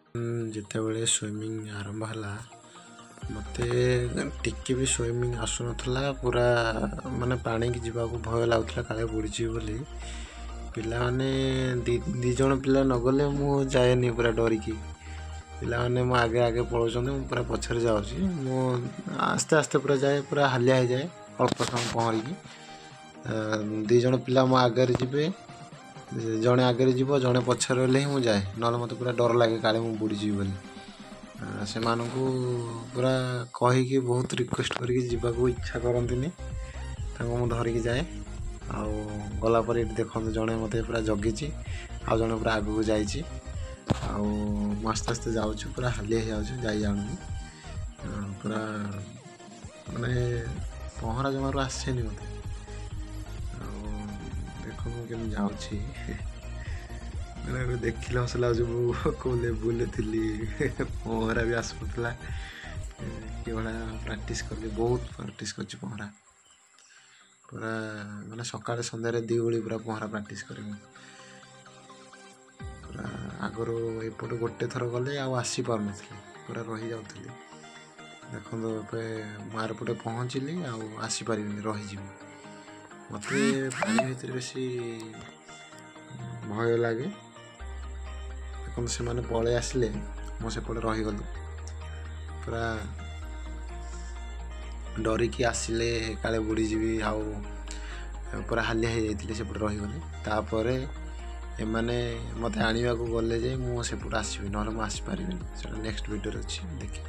ଯେତେବେଳେ ସୁଇମିଂ ଆରମ୍ଭ ହେଲା ମୋତେ ଟିକେ ବି ସୁଇମିଂ ଆସୁନଥିଲା। ପୁରା ମାନେ ପାଣିକି ଯିବାକୁ ଭୟ ଲାଗୁଥିଲା କାଳେ ବୁଡ଼ିଯିବି ବୋଲି। ପିଲାମାନେ ଦୁଇ ଜଣ ପିଲା ନଗଲେ ମୁଁ ଯାଏନି ପୁରା ଡରିକି। ପିଲାମାନେ ମୋ ଆଗେ ଆଗେ ପଳାଉଛନ୍ତି, ମୁଁ ପୁରା ପଛରେ ଯାଉଛି। ମୁଁ ଆସ୍ତେ ଆସ୍ତେ ପୁରା ଯାଏ, ପୁରା ହାଲିଆ ହେଇଯାଏ ଅଳ୍ପ ସମୟ ପହଁରିକି। ଦୁଇ ଜଣ ପିଲା ମୋ ଆଗରେ ଯିବେ, ଜଣେ ଆଗରେ ଯିବ, ଜଣେ ପଛରେ ରହିଲେ ହିଁ ମୁଁ ଯାଏ, ନହେଲେ ମୋତେ ପୁରା ଡର ଲାଗେ କାଳେ ମୁଁ ବୁଡ଼ିଯିବି ବୋଲି। ସେମାନଙ୍କୁ ପୁରା କହିକି ବହୁତ ରିକ୍ୱେଷ୍ଟ କରିକି ଯିବାକୁ ଇଚ୍ଛା କରନ୍ତିନି, ତାଙ୍କୁ ମୁଁ ଧରିକି ଯାଏ। ଆଉ ଗଲା ପରେ ଏଠି ଦେଖନ୍ତୁ, ଜଣେ ମୋତେ ପୁରା ଜଗିଛି, ଆଉ ଜଣେ ପୁରା ଆଗକୁ ଯାଇଛି। ଆଉ ମୁଁ ଆସ୍ତେ ଆସ୍ତେ ଯାଉଛି, ପୁରା ହାଲିଆ ହେଇଯାଉଛି, ଜାଣୁନି ପୁରା ମାନେ ପହଁରା ଜମାରୁ ଆସେନି ମୋତେ। ଆଉ ଦେଖନ୍ତୁ ମୁଁ କେମିତି ଯାଉଛି, ମାନେ ଦେଖିଲେ ହସ ଲାଗୁଛି। ମୁଁ କେଉଁ ଲେବୁଲ୍ରେ ଥିଲି, ପହଁରା ବି ଆସୁନଥିଲା। କିଭଳିଆ ପ୍ରାକ୍ଟିସ୍ କଲି, ବହୁତ ପ୍ରାକ୍ଟିସ୍ କରିଛି ପହଁରା। ପୁରା ମାନେ ସକାଳେ ସନ୍ଧ୍ୟାରେ 2 ଓଳି ପୁରା ପହଁରା ପ୍ରାକ୍ଟିସ୍ କରେ ମୁଁ। ପୁରା ଆଗରୁ ଏପଟୁ ଗୋଟେ ଥର ଗଲେ ଆଉ ଆସିପାରୁନଥିଲି, ପୁରା ରହିଯାଉଥିଲି। ଦେଖନ୍ତୁ ଏବେ ମୁଁ ଆରପଟେ ପହଞ୍ଚିଲି, ଆଉ ଆସିପାରିବିନି, ରହିଯିବି। ମୋତେ ପାଣି ଭିତରେ ବେଶୀ ଭୟ ଲାଗେ। ଦେଖନ୍ତୁ ସେମାନେ ପଳେଇ ଆସିଲେ, ମୁଁ ସେପଟେ ରହିଗଲି। ପୁରା ଡରିକି ଆସିଲେ କାଳେ ବୁଡ଼ିଯିବି, ଆଉ ପୁରା ହାଲିଆ ହେଇଯାଇଥିଲି, ସେପଟେ ରହିଗଲି। ତାପରେ ଏମାନେ ମୋତେ ଆଣିବାକୁ ଗଲେ ଯେ ମୁଁ ସେପଟେ ଆସିବି, ନହେଲେ ମୁଁ ଆସିପାରିବିନି। ସେଇଟା ନେକ୍ସଟ ଭିଡ଼ିଓରେ ଅଛି, ଦେଖି।